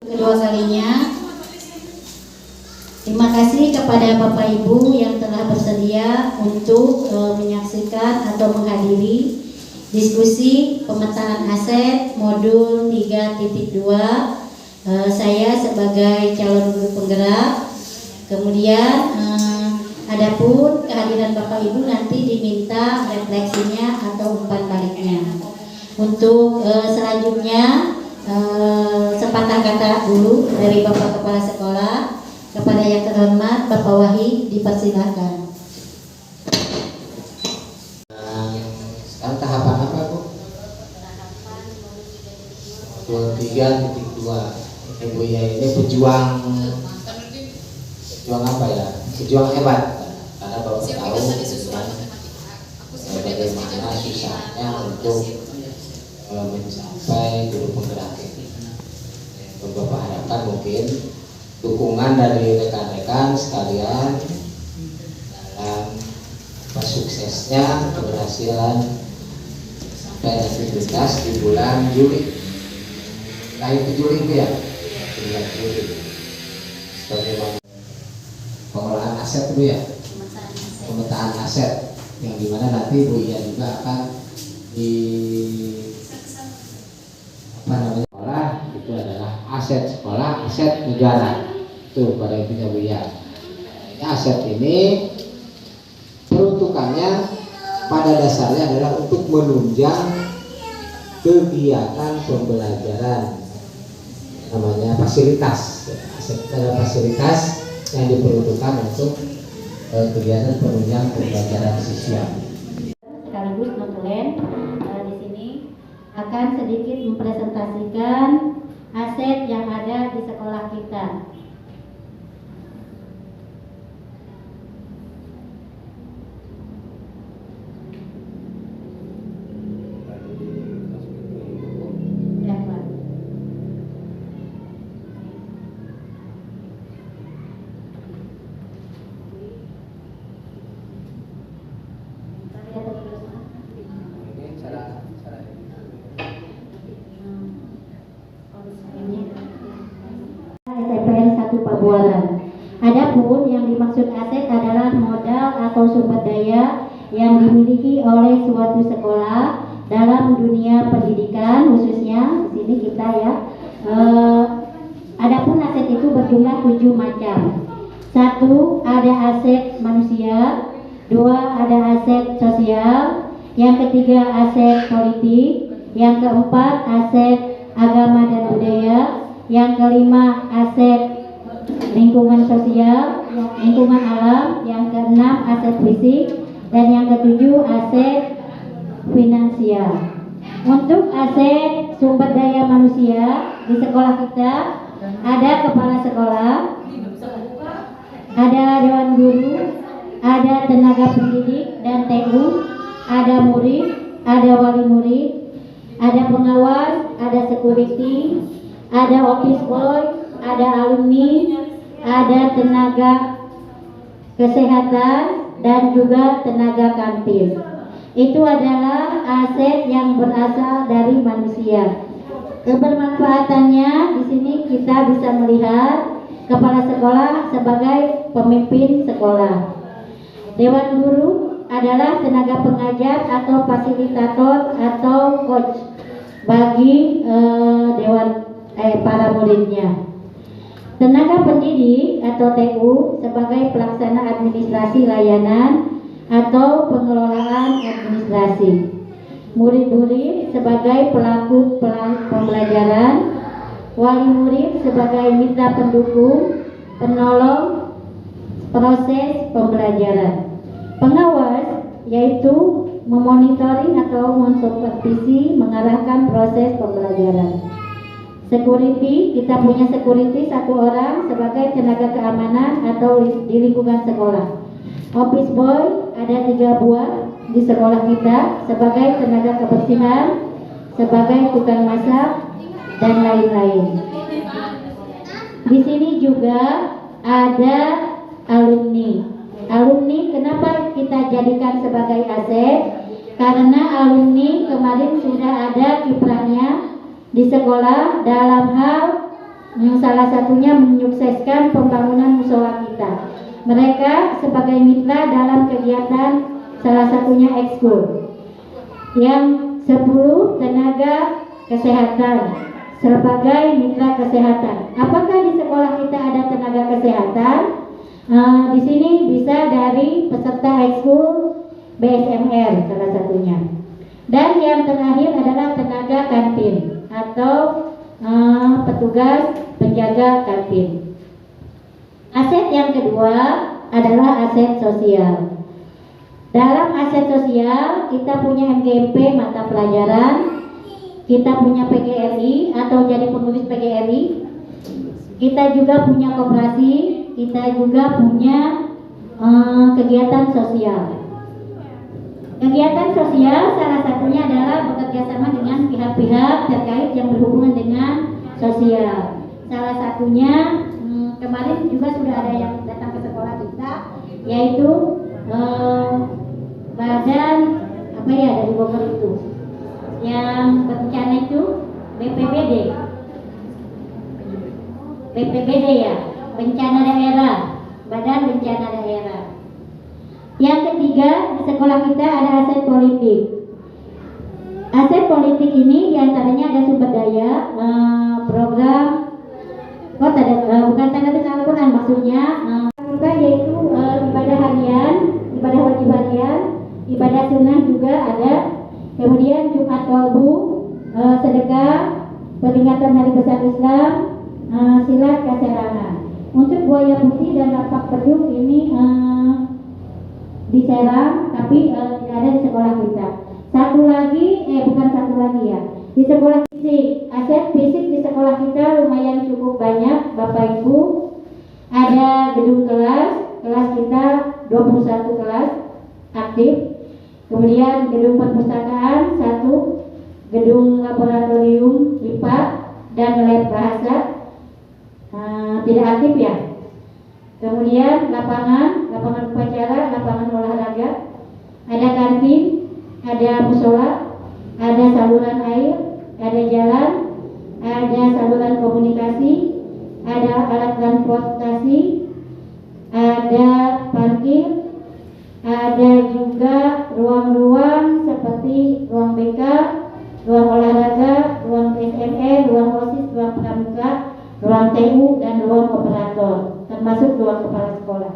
kedua kalinya. Terima kasih kepada Bapak Ibu yang telah bersedia untuk menyaksikan atau menghadiri diskusi pemetaan aset modul 3.2. Saya sebagai calon guru penggerak. Kemudian adapun kehadiran Bapak Ibu nanti diminta refleksinya atau umpan baliknya. Untuk selanjutnya sepatah kata dulu dari Bapak Kepala Sekolah. Kepada yang terhormat Bapak Wahid dipersilakan. Sekarang tahapan apa Bu? Modul 3.2. Ibu ya ini pejuang apa ya? Pejuang hebat. Karena Bapak tahu bagaimana susahnya untuk mencapai guru penggerak ini. Bapak harapkan mungkin dukungan dari rekan-rekan sekalian dalam suksesnya keberhasilan sampai nanti tuntas di bulan Juli. Lahir ke Juli itu ya, bulan Juli. Bagaimana pengelolaan aset itu ya, pemetaan aset yang dimana nanti Bu Iya juga akan di sekolah itu adalah aset sekolah, aset negara. Itu pada intinya Bu ya. Aset ini peruntukannya pada dasarnya adalah untuk menunjang kegiatan pembelajaran, namanya fasilitas. Aset adalah fasilitas yang diperuntukkan untuk kegiatan penunjang pembelajaran siswa. Sekaligus notulen di sini akan sedikit mempresentasikan aset yang ada di sekolah kita. Adapun yang dimaksud aset adalah modal atau sumber daya yang dimiliki oleh suatu sekolah dalam dunia pendidikan, khususnya di sini kita ya. Adapun aset itu berjumlah 7 macam. 1. Ada aset manusia. 2. Ada aset sosial. Yang ketiga aset politik. Yang keempat aset agama dan budaya. Yang kelima aset lingkungan sosial, lingkungan alam. Yang keenam aset fisik. Dan yang ketujuh aset finansial. Untuk aset sumber daya manusia di sekolah kita ada kepala sekolah, ada dewan guru, ada tenaga pendidik dan TU, ada murid, ada wali murid, ada pengawas, ada security, ada office boy, ada alumni, ada tenaga kesehatan dan juga tenaga kantin. Itu adalah aset yang berasal dari manusia. Kebermanfaatannya di sini kita bisa melihat kepala sekolah sebagai pemimpin sekolah. Dewan guru adalah tenaga pengajar atau fasilitator atau coach bagi para muridnya. Tenaga pendidik atau TU sebagai pelaksana administrasi layanan atau pengelolaan administrasi. Murid-murid sebagai pelaku pembelajaran, wali murid sebagai mitra pendukung, penolong proses pembelajaran. Pengawas yaitu memonitoring atau mensupervisi, mengarahkan proses pembelajaran. Security, kita punya security 1 orang sebagai tenaga keamanan atau di lingkungan sekolah. Office boy ada 3 buah di sekolah kita sebagai tenaga kebersihan, sebagai tukang masak dan lain-lain. Di sini juga ada alumni. Alumni kenapa kita jadikan sebagai aset? Karena alumni kemarin sudah ada kiprahnya di sekolah dalam hal yang salah satunya menyukseskan pembangunan musola kita. Mereka sebagai mitra dalam kegiatan salah satunya ekskul. Yang 10 tenaga kesehatan sebagai mitra kesehatan. Apakah di sekolah kita ada tenaga kesehatan? Di sini bisa dari peserta ekskul BSMR salah satunya. Dan yang terakhir adalah tenaga kantin atau petugas penjaga kantin. Aset yang kedua adalah aset sosial. Dalam aset sosial kita punya MGMP mata pelajaran, kita punya PGRI atau jadi pengurus PGRI, kita juga punya koperasi, kita juga punya kegiatan sosial. Kegiatan sosial salah satunya adalah bekerja sama dengan pihak-pihak terkait yang berhubungan dengan sosial. Salah satunya kemarin juga sudah ada yang datang ke sekolah kita, yaitu badan apa ya dari Bogor itu, yang bencana itu BPBD ya, bencana daerah, badan bencana daerah. Yang ketiga, di sekolah kita ada aset politik. Aset politik ini diantaranya ada sumber daya, program, bukan tanda tangan Al-Quran maksudnya, juga yaitu ibadah harian, ibadah wajib harian, ibadah sunnah juga ada. Kemudian Jumat Kolbu, sedekah, peringatan Hari Besar Islam, silat kaserana. Untuk buaya putih dan lapak peduk ini di Serang, tapi tidak ada di sekolah kita. Bukan satu lagi ya. Di sekolah fisik, aset fisik di sekolah kita lumayan cukup banyak, Bapak Ibu. Ada gedung kelas kita 21 kelas aktif. Kemudian gedung perpustakaan 1, gedung laboratorium IPA dan lab bahasa tidak aktif ya. Kemudian lapangan upacara, lapangan olahraga, ada kantin, ada musola, ada saluran air, ada jalan, ada saluran komunikasi, ada alat transportasi, ada parkir, ada juga ruang-ruang seperti ruang BK, ruang olahraga, ruang SME, ruang OSIS, ruang pramuka, ruang TU, dan ruang operator, termasuk ruang kepala sekolah.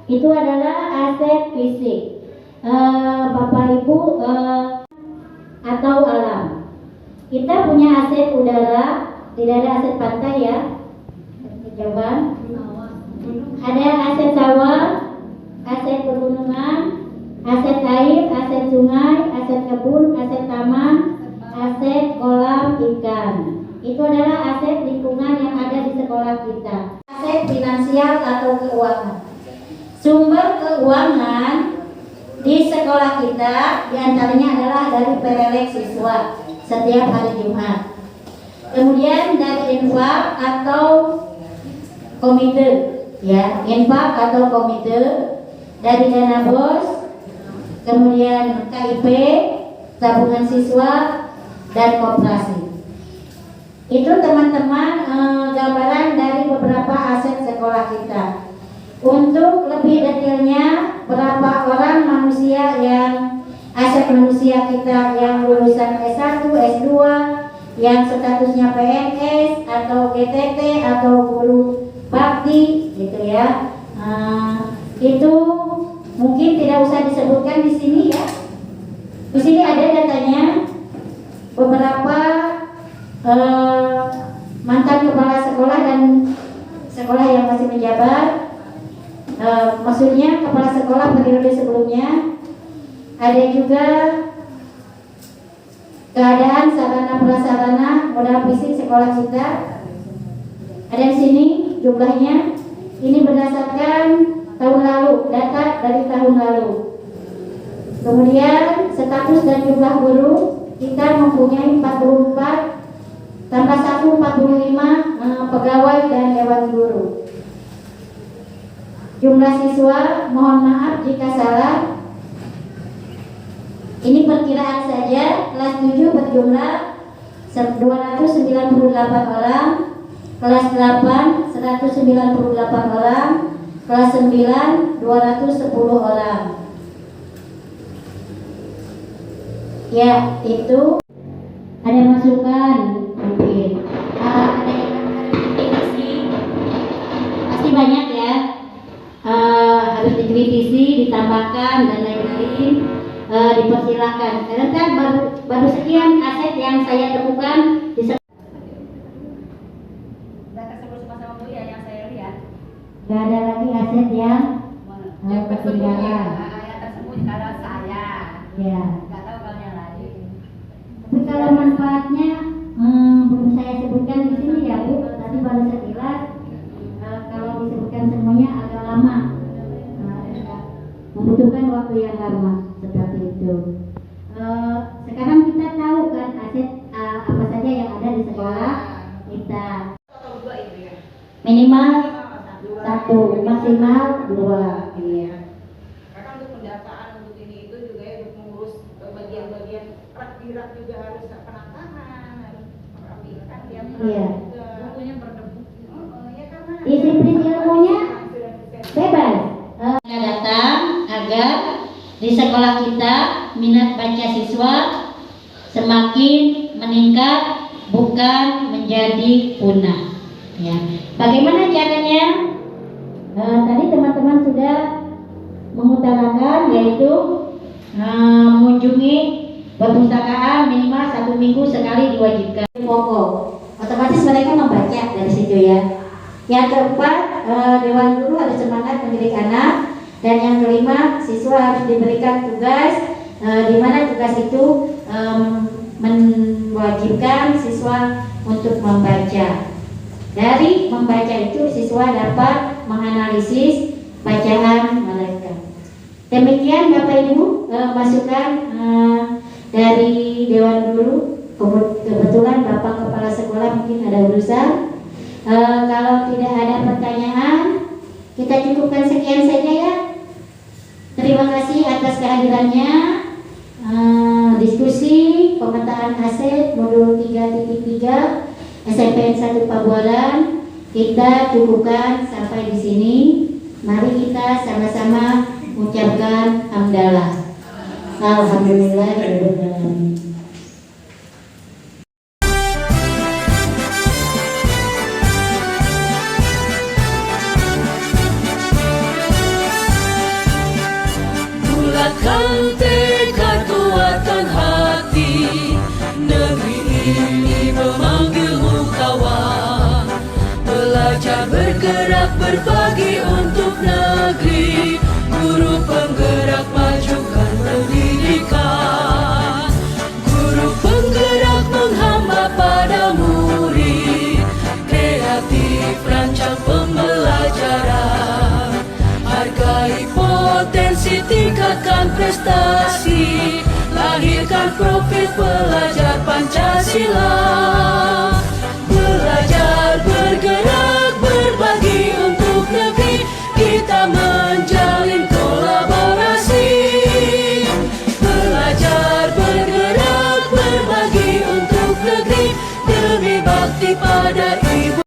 Itu adalah aset fisik. Bapak Ibu atau alam. Kita punya aset udara, tidak ada aset pantai ya. Kejauhan. Ada aset sawah, aset pegunungan, aset air, aset sungai, aset kebun, aset taman, aset kolam ikan. Itu adalah aset lingkungan yang ada di sekolah kita. Aset finansial atau keuangan. Sumber keuangan di sekolah kita diantaranya adalah dari perelek siswa setiap hari Jumat. Kemudian dari infak atau komite, ya, infak atau komite, dari dana bos, kemudian KIP, tabungan siswa, dan koperasi. Itu teman-teman gambaran dari beberapa aset sekolah kita. Untuk lebih detailnya, berapa orang manusia yang aset manusia kita yang lulusan S1, S2, yang statusnya PNS atau GTT atau guru bakti, gitu ya. Itu mungkin tidak usah disebutkan di sini ya. Di sini ada datanya beberapa mantan kepala sekolah dan sekolah yang masih menjabat. Maksudnya kepala sekolah periode sebelumnya. Ada juga keadaan sarana prasarana modal fisik sekolah kita. Ada di sini jumlahnya. Ini berdasarkan tahun lalu, data dari tahun lalu. Kemudian status dan jumlah guru kita mempunyai 44 tambah 1 45 pegawai dan dewan guru. Jumlah siswa, mohon maaf jika salah. Ini perkiraan saja. Kelas 7 berjumlah 298 orang, kelas 8 198 orang, kelas 9 210 orang. Ya, itu ada masukan mungkin. Ada yang dikritisi, pasti banyak ya. Harus dikritisi, ditambahkan dan lain-lain. Dipersilakan. Karena kan baru sekian aset yang saya temukan di Data tersebut sama Bu ya yang saya lihat. Gak ada lagi aset yang Yang tersembunyi, ketinggalan. yang tersembunyi kalau saya. Ya. Nggak tahu kalau yang lain. Tapi kalau manfaatnya belum saya sebutkan di sini ya Bu. Tadi baru sekilas. Kalau disebutkan semuanya agak lama. Membutuhkan waktu yang lama seperti itu. Sekarang kita tahu kan aset apa saja yang ada di sekolah kita. Atau dua itu ya. Minimal 1, maksimal 2. Iya. Karena untuk pendataan untuk ini itu juga ya untuk mengurus bagian-bagian rak juga harus penanganan, harus merapikan dia. Iya. Bukunya berdebu. Ya karena Disiplin ilmunya bebas. Datang agar di sekolah kita minat baca siswa semakin meningkat, bukan menjadi punah. Ya. Bagaimana caranya? Tadi teman-teman sudah mengutarakan, yaitu mengunjungi perpustakaan minimal 1 minggu sekali diwajibkan. Pokok, otomatis mereka membaca dari situ ya. Yang keempat, dewan guru harus semangat mendidik anak. Dan yang kelima, siswa harus diberikan tugas, di mana tugas itu mewajibkan siswa untuk membaca. Dari membaca itu siswa dapat menganalisis bacaan mereka. Demikian Bapak Ibu masukan dari Dewan Guru. Kebetulan Bapak Kepala Sekolah mungkin ada urusan. Kalau tidak ada pertanyaan, kita cukupkan sekian saja ya. Terima kasih atas kehadirannya. Diskusi pemetaan aset modul 3.3 SMPN 1 Pabuaran kita cukupkan sampai di sini. Mari kita sama-sama mengucapkan hamdalah. Alhamdulillahirobbilalamin. Bulatkan tekad, kuatkan hati. Negeri ini memanggilmu kawan. Belajar bergerak berbagi untuk negeri. Guru penggerak majukan pendidikan. Guru penggerak menghamba pada murid. Kreatif rancang pembelajaran. Hargai potensi, tingkatkan prestasi. Lahirkan profil pelajar Pancasila. Belajar bergerak